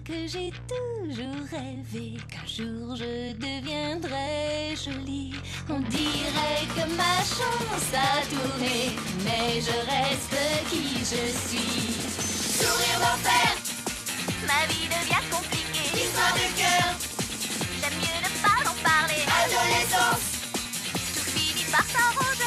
que j'ai toujours rêvé qu'un jour je deviendrai jolie. On dirait que ma chance a tourné, mais je reste qui je suis. Sourire d'enfer, ma vie devient compliquée. Histoire de cœur, j'aime mieux ne pas en parler. Adolescence, tout finit par s'arranger.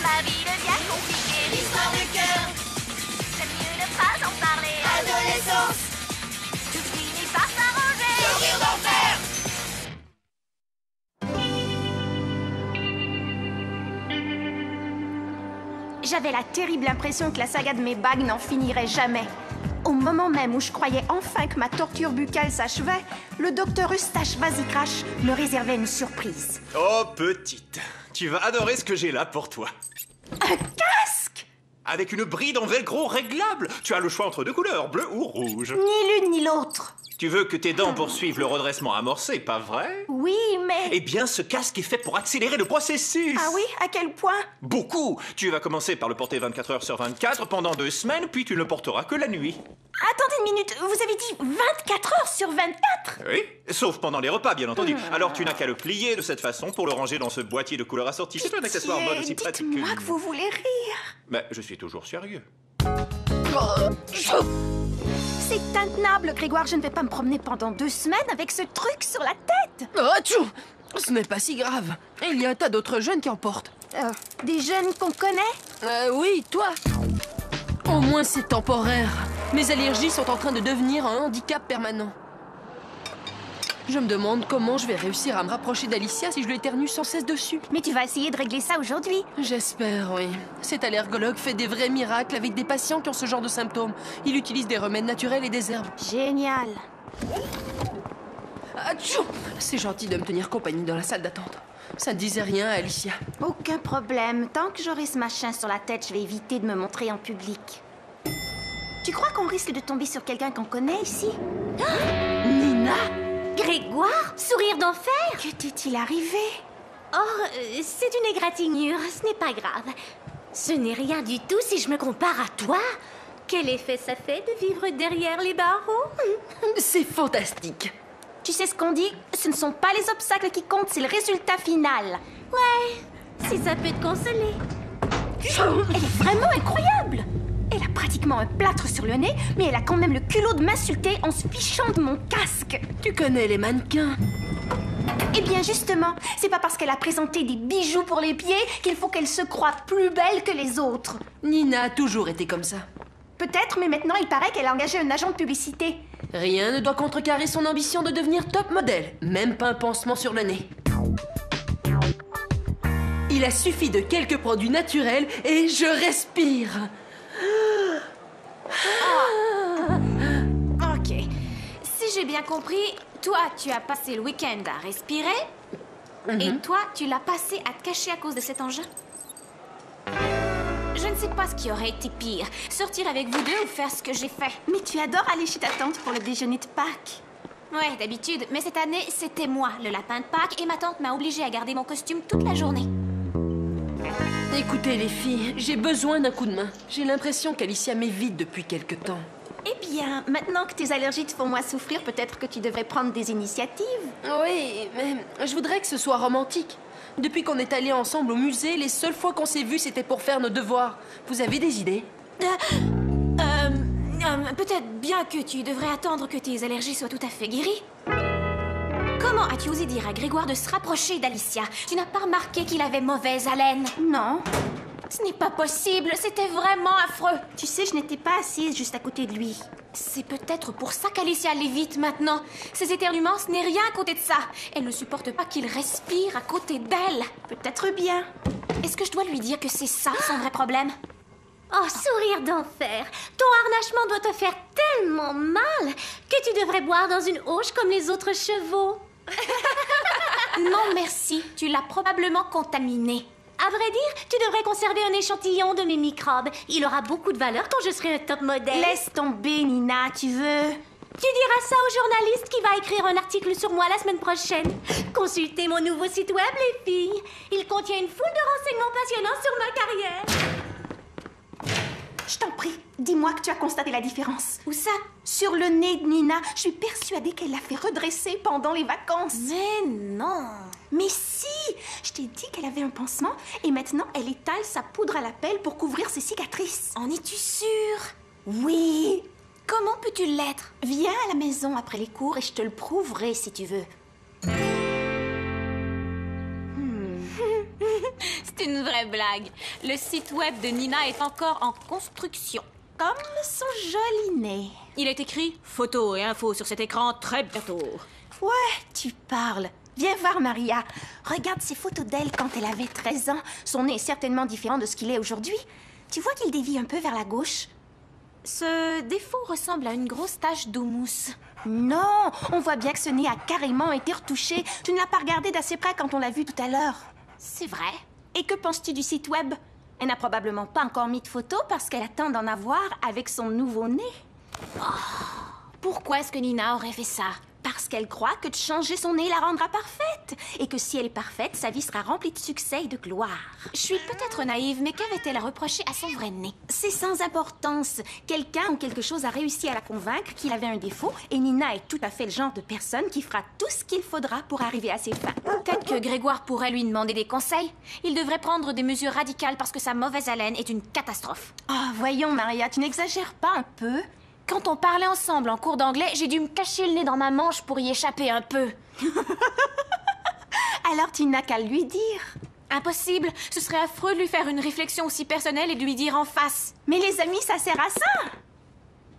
Ma vie devient compliquée. L'histoire de cœur, j'aime mieux ne pas en parler. Adolescence, tout finit par s'arranger. Sourire d'enfer. J'avais la terrible impression que la saga de mes bagues n'en finirait jamais. Au moment même où je croyais enfin que ma torture buccale s'achevait, le docteur Eustache Vasicrash me réservait une surprise. Oh, petite, tu vas adorer ce que j'ai là pour toi. Un casque! Avec une bride en velcro réglable. Tu as le choix entre deux couleurs, bleu ou rouge. Ni l'une ni l'autre. Tu veux que tes dents poursuivent le redressement amorcé, pas vrai? Oui, mais... Eh bien, ce casque est fait pour accélérer le processus. Ah oui? À quel point? Beaucoup. Tu vas commencer par le porter 24 heures sur 24 pendant 2 semaines, puis tu ne le porteras que la nuit. Attendez une minute, vous avez dit 24 heures sur 24? Oui, sauf pendant les repas, bien entendu. Alors tu n'as qu'à le plier de cette façon pour le ranger dans ce boîtier de couleurs assorties. C'est un accessoire mode aussi pratique que... Dites-moi que vous voulez rire. Mais je suis toujours sérieux. C'est intenable, Grégoire, je ne vais pas me promener pendant 2 semaines avec ce truc sur la tête. Oh, tchou! Ce n'est pas si grave. Il y a un tas d'autres jeunes qui en portent. Des jeunes qu'on connaît? Oui, toi. Au moins c'est temporaire. Mes allergies sont en train de devenir un handicap permanent. Je me demande comment je vais réussir à me rapprocher d'Alicia si je lui éternue sans cesse dessus. Mais tu vas essayer de régler ça aujourd'hui. J'espère, oui. Cet allergologue fait des vrais miracles avec des patients qui ont ce genre de symptômes. Il utilise des remèdes naturels et des herbes. Génial. Atchou! C'est gentil de me tenir compagnie dans la salle d'attente. Ça ne disait rien à Alicia. Aucun problème. Tant que j'aurai ce machin sur la tête, je vais éviter de me montrer en public. Tu crois qu'on risque de tomber sur quelqu'un qu'on connaît ici? Nina? Grégoire? Sourire d'enfer? Que t'est-il arrivé? Oh, c'est une égratignure, ce n'est pas grave. Ce n'est rien du tout si je me compare à toi. Quel effet ça fait de vivre derrière les barreaux? C'est fantastique. Tu sais ce qu'on dit? Ce ne sont pas les obstacles qui comptent, c'est le résultat final. Ouais, si ça peut te consoler. Elle est vraiment incroyable! Elle a pratiquement un plâtre sur le nez, mais elle a quand même le culot de m'insulter en se fichant de mon casque. Tu connais les mannequins. Eh bien justement, c'est pas parce qu'elle a présenté des bijoux pour les pieds qu'il faut qu'elle se croie plus belle que les autres. Nina a toujours été comme ça. Peut-être, mais maintenant il paraît qu'elle a engagé un agent de publicité. Rien ne doit contrecarrer son ambition de devenir top modèle, même pas un pansement sur le nez. Il a suffi de quelques produits naturels et je respire. Ok. Si j'ai bien compris, toi, tu as passé le week-end à respirer, et toi, tu l'as passé à te cacher à cause de cet engin. Je ne sais pas ce qui aurait été pire, sortir avec vous deux ou faire ce que j'ai fait. Mais tu adores aller chez ta tante pour le déjeuner de Pâques. Ouais, d'habitude, mais cette année, c'était moi, le lapin de Pâques, et ma tante m'a obligée à garder mon costume toute la journée. Écoutez les filles, j'ai besoin d'un coup de main. J'ai l'impression qu'Alicia m'évite depuis quelque temps. Eh bien, maintenant que tes allergies te font moins souffrir, peut-être que tu devrais prendre des initiatives. Oui, mais je voudrais que ce soit romantique. Depuis qu'on est allés ensemble au musée, les seules fois qu'on s'est vus, c'était pour faire nos devoirs. Vous avez des idées? Peut-être bien que tu devrais attendre que tes allergies soient tout à fait guéries. Comment as-tu osé dire à Grégoire de se rapprocher d'Alicia? Tu n'as pas remarqué qu'il avait mauvaise haleine? Non. Ce n'est pas possible, c'était vraiment affreux. Tu sais, je n'étais pas assise juste à côté de lui. C'est peut-être pour ça qu'Alicia l'évite maintenant. Ses éternuements, ce n'est rien à côté de ça. Elle ne supporte pas qu'il respire à côté d'elle. Peut-être bien. Est-ce que je dois lui dire que c'est ça son vrai problème? Oh, sourire d'enfer! Ton harnachement doit te faire tellement mal que tu devrais boire dans une auge comme les autres chevaux. Non, merci. Tu l'as probablement contaminé. À vrai dire, tu devrais conserver un échantillon de mes microbes. Il aura beaucoup de valeur quand je serai un top modèle. Laisse tomber, Nina, tu veux? Tu diras ça au journaliste qui va écrire un article sur moi la semaine prochaine. Consultez mon nouveau site web, les filles. Il contient une foule de renseignements passionnants sur ma carrière. Je t'en prie, dis-moi que tu as constaté la différence. Où ça? Sur le nez de Nina, je suis persuadée qu'elle l'a fait redresser pendant les vacances. Mais non. Mais si! Je t'ai dit qu'elle avait un pansement et maintenant elle étale sa poudre à la pelle pour couvrir ses cicatrices. En es-tu sûre? Oui! Comment peux-tu l'être? Viens à la maison après les cours et je te le prouverai si tu veux. C'est une vraie blague. Le site web de Nina est encore en construction. Comme son joli nez. Il est écrit « Photos et infos sur cet écran très bientôt ». Ouais, tu parles. Viens voir Maria. Regarde ces photos d'elle quand elle avait 13 ans. Son nez est certainement différent de ce qu'il est aujourd'hui. Tu vois qu'il dévie un peu vers la gauche? Ce défaut ressemble à une grosse tache d'eau mousse. Non, on voit bien que ce nez a carrément été retouché. Tu ne l'as pas regardé d'assez près quand on l'a vu tout à l'heure. C'est vrai. Et que penses-tu du site web? Elle n'a probablement pas encore mis de photos parce qu'elle attend d'en avoir avec son nouveau nez. Pourquoi est-ce que Nina aurait fait ça? Parce qu'elle croit que de changer son nez la rendra parfaite. Et que si elle est parfaite, sa vie sera remplie de succès et de gloire. Je suis peut-être naïve, mais qu'avait-elle à reprocher à son vrai nez? C'est sans importance. Quelqu'un ou quelque chose a réussi à la convaincre qu'il avait un défaut et Nina est tout à fait le genre de personne qui fera tout ce qu'il faudra pour arriver à ses fins. Peut-être que Grégoire pourrait lui demander des conseils. Il devrait prendre des mesures radicales parce que sa mauvaise haleine est une catastrophe. Oh, voyons, Maria, tu n'exagères pas un peu? Quand on parlait ensemble en cours d'anglais, j'ai dû me cacher le nez dans ma manche pour y échapper un peu. Alors tu n'as qu'à lui dire. Impossible. Ce serait affreux de lui faire une réflexion aussi personnelle et de lui dire en face. Mais les amis, ça sert à ça.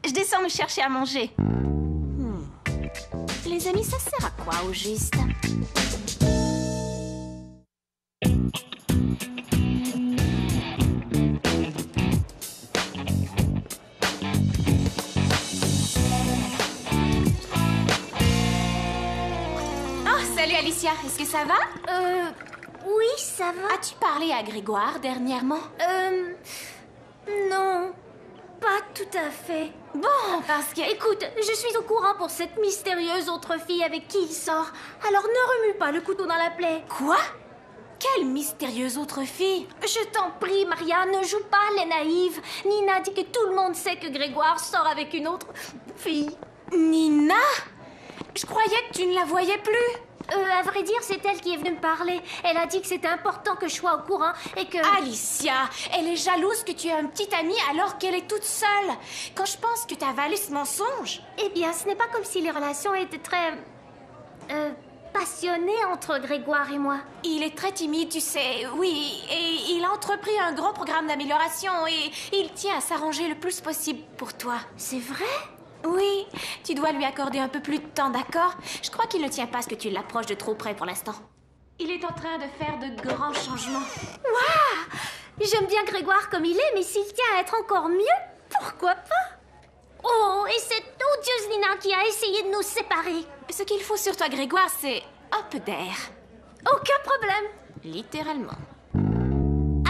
Je descends me chercher à manger. Les amis, ça sert à quoi au juste? Salut Alicia, est-ce que ça va? Oui, ça va. As-tu parlé à Grégoire dernièrement? Non, pas tout à fait. Bon, parce que... Écoute, je suis au courant pour cette mystérieuse autre fille avec qui il sort. Alors ne remue pas le couteau dans la plaie. Quoi? Quelle mystérieuse autre fille? Je t'en prie, Maria, ne joue pas les naïves. Nina dit que tout le monde sait que Grégoire sort avec une autre fille. Nina? Je croyais que tu ne la voyais plus. À vrai dire, c'est elle qui est venue me parler. Elle a dit que c'était important que je sois au courant et que... Alicia, elle est jalouse que tu aies un petit ami alors qu'elle est toute seule. Quand je pense que tu as avalé ce mensonge... Eh bien, ce n'est pas comme si les relations étaient très... passionnées entre Grégoire et moi. Il est très timide, tu sais, oui. Et il a entrepris un gros programme d'amélioration et il tient à s'arranger le plus possible pour toi. C'est vrai? Oui, tu dois lui accorder un peu plus de temps, d'accord? Je crois qu'il ne tient pas à ce que tu l'approches de trop près pour l'instant. Il est en train de faire de grands changements. Waouh! J'aime bien Grégoire comme il est, mais s'il tient à être encore mieux, pourquoi pas? Oh, et cette odieuse Nina qui a essayé de nous séparer. Ce qu'il faut sur toi, Grégoire, c'est un peu d'air. Aucun problème. Littéralement.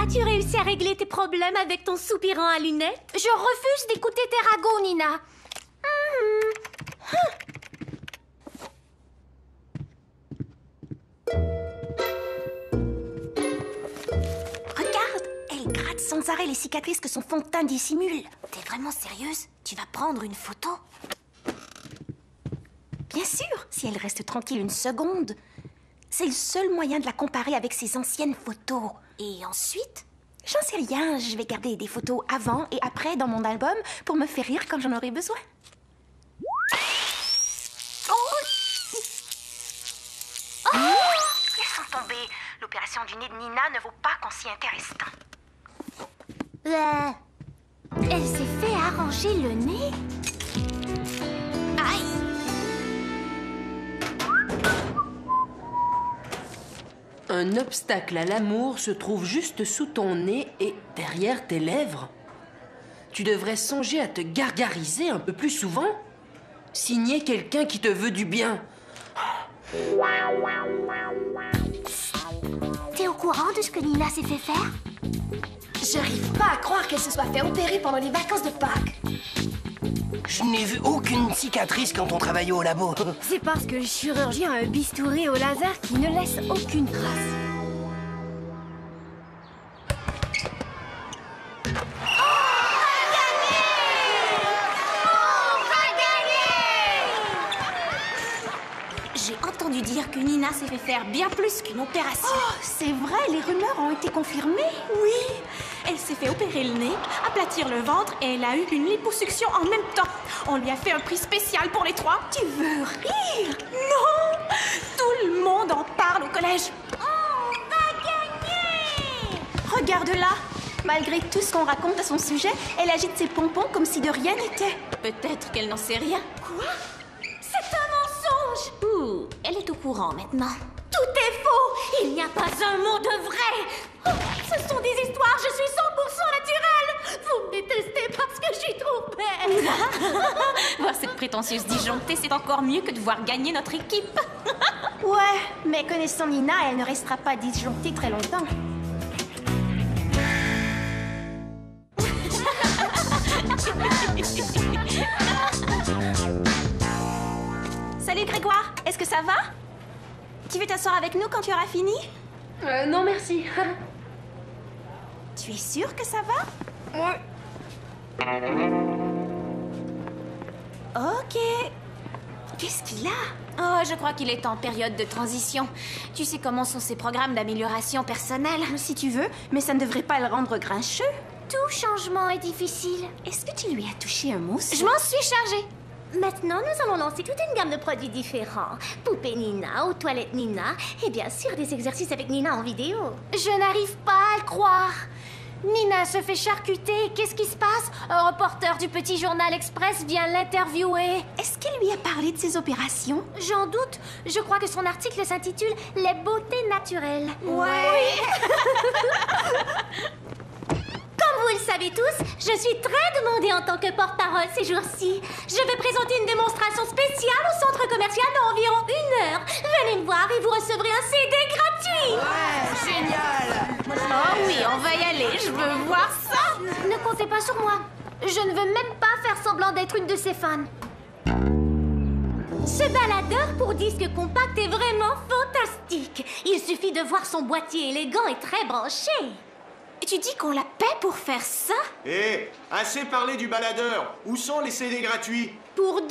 As-tu réussi à régler tes problèmes avec ton soupirant à lunettes? Je refuse d'écouter tes ragots, Nina. Regarde, elle gratte sans arrêt les cicatrices que son fond de teint dissimule. T'es vraiment sérieuse? Tu vas prendre une photo? Bien sûr, si elle reste tranquille une seconde. C'est le seul moyen de la comparer avec ses anciennes photos. Et ensuite? J'en sais rien, je vais garder des photos avant et après dans mon album pour me faire rire quand j'en aurai besoin. Laissons tomber. L'opération du nez de Nina ne vaut pas qu'on s'y intéresse tant. Elle s'est fait arranger le nez? Aïe! Un obstacle à l'amour se trouve juste sous ton nez et derrière tes lèvres. Tu devrais songer à te gargariser un peu plus souvent. Signer quelqu'un qui te veut du bien. T'es au courant de ce que Nina s'est fait faire? J'arrive pas à croire qu'elle se soit fait opérer pendant les vacances de Pâques. Je n'ai vu aucune cicatrice quand on travaillait au labo. C'est parce que le chirurgien a un bistouri au laser qui ne laisse aucune trace. J'ai entendu dire que Nina s'est fait faire bien plus qu'une opération. Oh, c'est vrai, les rumeurs ont été confirmées. Oui, elle s'est fait opérer le nez, aplatir le ventre et elle a eu une liposuction en même temps. On lui a fait un prix spécial pour les 3. Tu veux rire? Non! Tout le monde en parle au collège. On va gagner! Regarde-la. Malgré tout ce qu'on raconte à son sujet, elle agite ses pompons comme si de rien n'était. Peut-être qu'elle n'en sait rien. Quoi? C'est un mensonge! Ouh, elle est au courant maintenant. Tout est faux! Il n'y a pas un mot de vrai! Oh, ce sont des histoires, je suis 100% naturelle! Vous me détestez parce que je suis trop belle! Voir cette prétentieuse disjonctée, c'est encore mieux que de voir gagner notre équipe. Ouais, mais connaissant Nina, elle ne restera pas disjonctée très longtemps. Salut Grégoire, est-ce que ça va? Tu veux t'asseoir avec nous quand tu auras fini? Non, merci. Tu es sûre que ça va? Ouais. Ok. Qu'est-ce qu'il a? Oh, je crois qu'il est en période de transition. Tu sais comment sont ces programmes d'amélioration personnelle? Si tu veux, mais ça ne devrait pas le rendre grincheux. Tout changement est difficile. Est-ce que tu lui as touché un mousse? Je m'en suis chargée. Maintenant, nous allons lancer toute une gamme de produits différents. Poupée Nina, aux toilettes Nina, et bien sûr des exercices avec Nina en vidéo. Je n'arrive pas à le croire. Nina se fait charcuter. Qu'est-ce qui se passe? Un reporter du Petit Journal Express vient l'interviewer. Est-ce qu'elle lui a parlé de ses opérations? J'en doute. Je crois que son article s'intitule « Les beautés naturelles ». Ouais. Comme vous le savez tous, je suis très demandée en tant que porte-parole ces jours-ci. Je vais présenter une démonstration spéciale au centre commercial dans environ 1 heure. Venez me voir et vous recevrez un CD gratuit. Ouais, génial! Oh oui, on va y aller. Je veux voir ça. Ne comptez pas sur moi. Je ne veux même pas faire semblant d'être une de ses fans. Ce baladeur pour disque compact est vraiment fantastique. Il suffit de voir son boîtier élégant et très branché. Tu dis qu'on la paie pour faire ça? Hé, assez parlé du baladeur. Où sont les CD gratuits? Pour 2 $,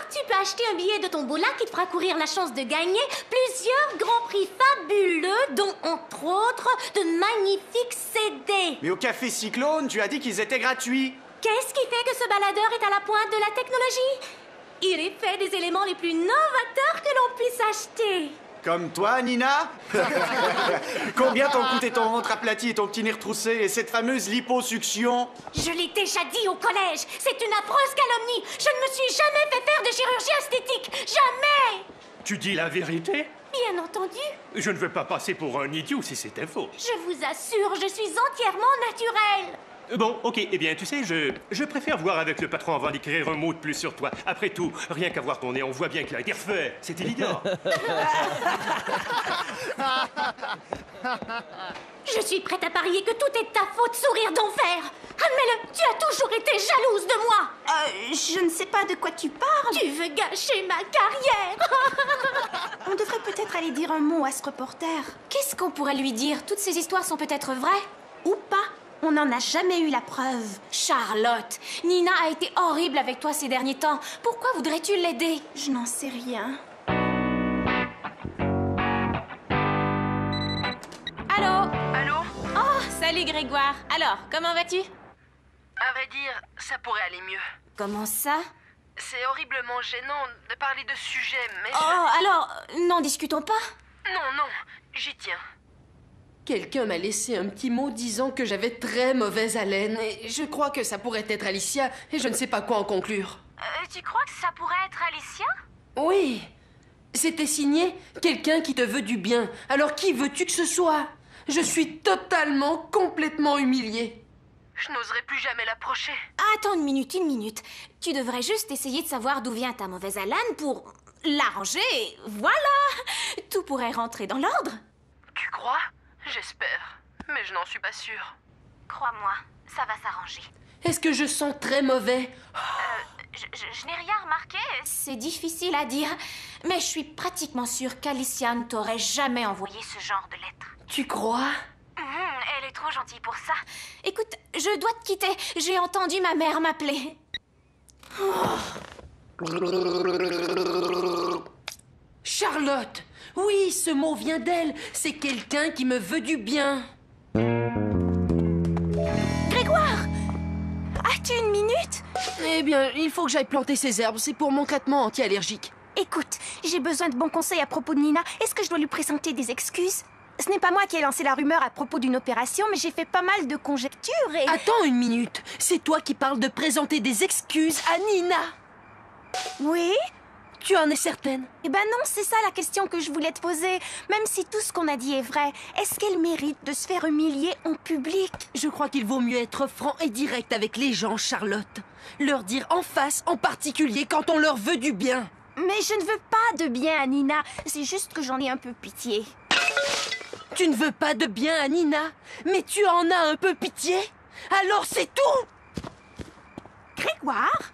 tu peux acheter un billet de Tombola qui te fera courir la chance de gagner plusieurs grands prix fabuleux, dont entre autres de magnifiques CD. Mais au café Cyclone, tu as dit qu'ils étaient gratuits. Qu'est-ce qui fait que ce baladeur est à la pointe de la technologie? Il est fait des éléments les plus novateurs que l'on puisse acheter. Comme toi, Nina? Combien t'ont coûté ton ventre aplati et ton petit nez retroussé et cette fameuse liposuction? Je l'ai déjà dit au collège, c'est une affreuse calomnie. Je ne me suis jamais fait faire de chirurgie esthétique. Jamais! Tu dis la vérité? Bien entendu. Je ne veux pas passer pour un idiot si c'était faux. Je vous assure, je suis entièrement naturelle. Bon, ok, eh bien, tu sais, je préfère voir avec le patron avant d'écrire un mot de plus sur toi. Après tout, rien qu'à voir ton nez, on voit bien qu'il a été refait. C'est évident. Je suis prête à parier que tout est de ta faute, sourire d'enfer. Admets-le, tu as toujours été jalouse de moi. Je ne sais pas de quoi tu parles. Tu veux gâcher ma carrière. On devrait peut-être aller dire un mot à ce reporter. Qu'est-ce qu'on pourrait lui dire? Toutes ces histoires sont peut-être vraies? Ou pas. On n'en a jamais eu la preuve. Charlotte, Nina a été horrible avec toi ces derniers temps. Pourquoi voudrais-tu l'aider? Je n'en sais rien. Allô? Allô? Oh, salut Grégoire. Alors, comment vas-tu? À vrai dire, ça pourrait aller mieux. Comment ça? C'est horriblement gênant de parler de sujets, mais Oh, alors, n'en discutons pas? Non, j'y tiens. Quelqu'un m'a laissé un petit mot disant que j'avais très mauvaise haleine. Et je crois que ça pourrait être Alicia, et je ne sais pas quoi en conclure. Tu crois que ça pourrait être Alicia? Oui. C'était signé quelqu'un qui te veut du bien. Alors qui veux-tu que ce soit? Je suis totalement, complètement humiliée. Je n'oserais plus jamais l'approcher. Attends une minute. Tu devrais juste essayer de savoir d'où vient ta mauvaise haleine pour l'arranger. Voilà! Tout pourrait rentrer dans l'ordre. Tu crois? J'espère, mais je n'en suis pas sûre. Crois-moi, ça va s'arranger. Est-ce que je sens très mauvais? Je n'ai rien remarqué. C'est difficile à dire, mais je suis pratiquement sûre qu'Alicia ne t'aurait jamais envoyé ce genre de lettre. Tu crois? Elle est trop gentille pour ça. Écoute, je dois te quitter. J'ai entendu ma mère m'appeler. Charlotte! Oui, ce mot vient d'elle. C'est quelqu'un qui me veut du bien. Grégoire! As-tu une minute? Eh bien, il faut que j'aille planter ces herbes. C'est pour mon traitement anti-allergique. Écoute, j'ai besoin de bons conseils à propos de Nina. Est-ce que je dois lui présenter des excuses? Ce n'est pas moi qui ai lancé la rumeur à propos d'une opération, mais j'ai fait pas mal de conjectures et... Attends une minute. C'est toi qui parles de présenter des excuses à Nina. Oui? Tu en es certaine? Eh ben non, c'est ça la question que je voulais te poser. Même si tout ce qu'on a dit est vrai, est-ce qu'elle mérite de se faire humilier en public? Je crois qu'il vaut mieux être franc et direct avec les gens, Charlotte. Leur dire en face, en particulier quand on leur veut du bien. Mais je ne veux pas de bien à Nina. C'est juste que j'en ai un peu pitié. Tu ne veux pas de bien à Nina, mais tu en as un peu pitié? Alors c'est tout! Grégoire?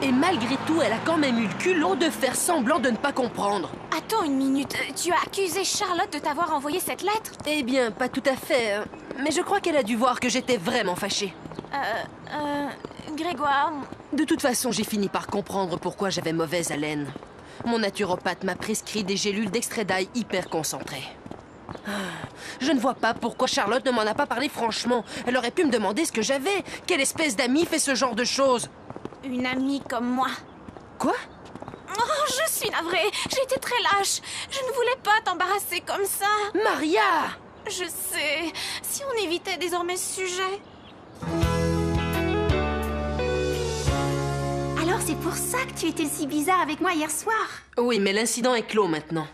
Et malgré tout, elle a quand même eu le culot de faire semblant de ne pas comprendre. Attends une minute. Tu as accusé Charlotte de t'avoir envoyé cette lettre? Eh bien, pas tout à fait. Mais je crois qu'elle a dû voir que j'étais vraiment fâchée. Grégoire... De toute façon, j'ai fini par comprendre pourquoi j'avais mauvaise haleine. Mon naturopathe m'a prescrit des gélules d'extrait d'ail hyper concentrées. Je ne vois pas pourquoi Charlotte ne m'en a pas parlé franchement. Elle aurait pu me demander ce que j'avais. Quelle espèce d'amie fait ce genre de choses? Une amie comme moi. Quoi? Oh, je suis navrée. J'ai été très lâche. Je ne voulais pas t'embarrasser comme ça. Maria! Je sais. Si on évitait désormais ce sujet... Alors c'est pour ça que tu étais si bizarre avec moi hier soir? Oui, mais l'incident est clos maintenant.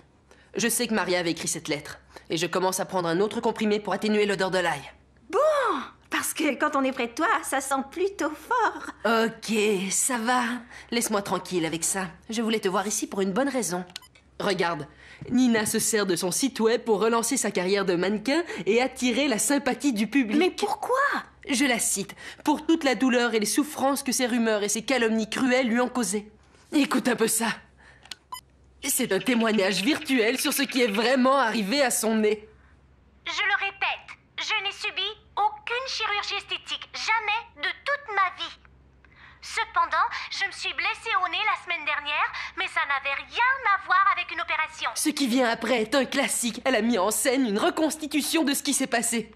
Je sais que Maria avait écrit cette lettre. Et je commence à prendre un autre comprimé pour atténuer l'odeur de l'ail. Bon! Parce que quand on est près de toi, ça sent plutôt fort. Ok, ça va. Laisse-moi tranquille avec ça. Je voulais te voir ici pour une bonne raison. Regarde, Nina se sert de son site web pour relancer sa carrière de mannequin et attirer la sympathie du public. Mais pourquoi? Je la cite, pour toute la douleur et les souffrances que ces rumeurs et ces calomnies cruelles lui ont causées. Écoute un peu ça. C'est un témoignage virtuel sur ce qui est vraiment arrivé à son nez. Je le répète, je n'ai subi aucune chirurgie esthétique, jamais de toute ma vie. Cependant, je me suis blessée au nez la semaine dernière, mais ça n'avait rien à voir avec une opération. Ce qui vient après est un classique. Elle a mis en scène une reconstitution de ce qui s'est passé.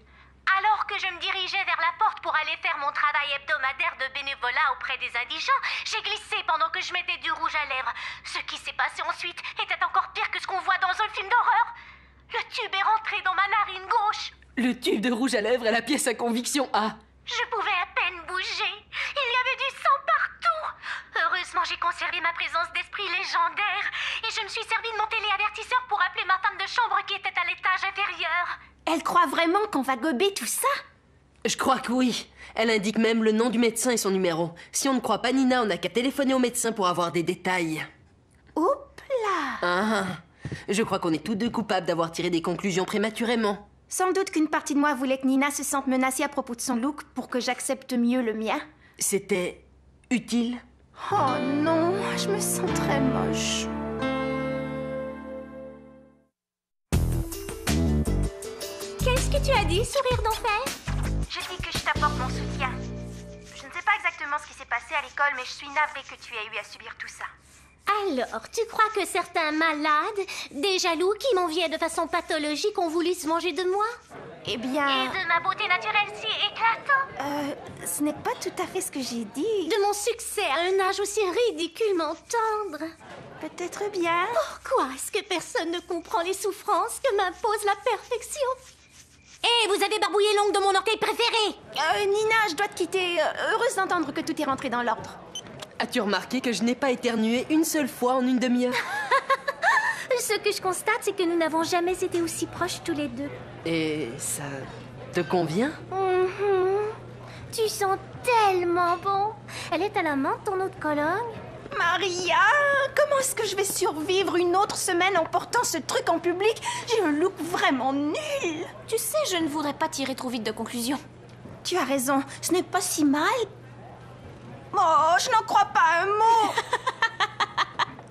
Alors que je me dirigeais vers la porte pour aller faire mon travail hebdomadaire de bénévolat auprès des indigents, j'ai glissé pendant que je mettais du rouge à lèvres. Ce qui s'est passé ensuite était encore pire que ce qu'on voit dans un film d'horreur. Le tube est rentré dans ma narine gauche. Le tube de rouge à lèvres est la pièce à conviction A. Je pouvais à peine bouger. Il y avait du sang partout. Heureusement, j'ai conservé ma présence d'esprit légendaire et je me suis servi de mon téléavertisseur pour appeler ma femme de chambre qui était à l'étage inférieur. Elle croit vraiment qu'on va gober tout ça? Je crois que oui. Elle indique même le nom du médecin et son numéro. Si on ne croit pas Nina, on n'a qu'à téléphoner au médecin pour avoir des détails. Oups là! Je crois qu'on est tous deux coupables d'avoir tiré des conclusions prématurément. Sans doute qu'une partie de moi voulait que Nina se sente menacée à propos de son look pour que j'accepte mieux le mien. C'était utile? Oh non, je me sens très moche. Qu'est-ce que tu as dit, sourire d'enfer? J'ai dit que je t'apporte mon soutien. Je ne sais pas exactement ce qui s'est passé à l'école, mais je suis navrée que tu aies eu à subir tout ça. Alors, tu crois que certains malades, des jaloux qui m'enviaient de façon pathologique ont voulu se manger de moi? Eh bien... Et de ma beauté naturelle si éclatante? Ce n'est pas tout à fait ce que j'ai dit. De mon succès à un âge aussi ridiculement tendre? Peut-être bien. Pourquoi est-ce que personne ne comprend les souffrances que m'impose la perfection? Hé, vous avez barbouillé l'ongle de mon orteil préféré! Nina, je dois te quitter. Heureuse d'entendre que tout est rentré dans l'ordre. As-tu remarqué que je n'ai pas éternué une seule fois en une demi-heure? Ce que je constate, c'est que nous n'avons jamais été aussi proches tous les deux. Et ça te convient? Tu sens tellement bon. Elle est à la menthe, ton eau de Cologne? Maria, comment est-ce que je vais survivre une autre semaine en portant ce truc en public? J'ai un look vraiment nul. Tu sais, je ne voudrais pas tirer trop vite de conclusion. Tu as raison, ce n'est pas si mal. Oh, je n'en crois pas un mot.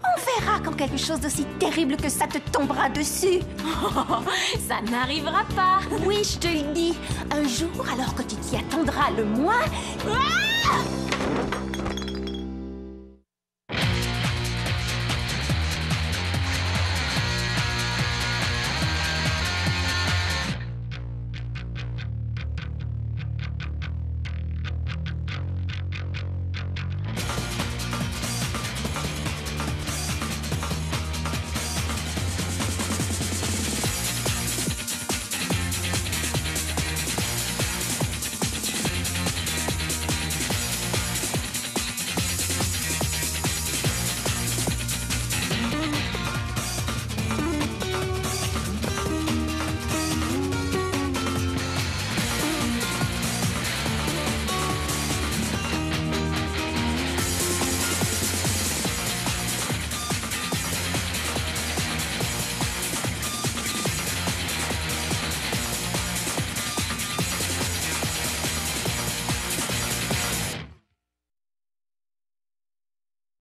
On verra quand quelque chose d'aussi terrible que ça te tombera dessus. Ça n'arrivera pas. Oui, je te le dis. Un jour, alors que tu t'y attendras le moins... Ah!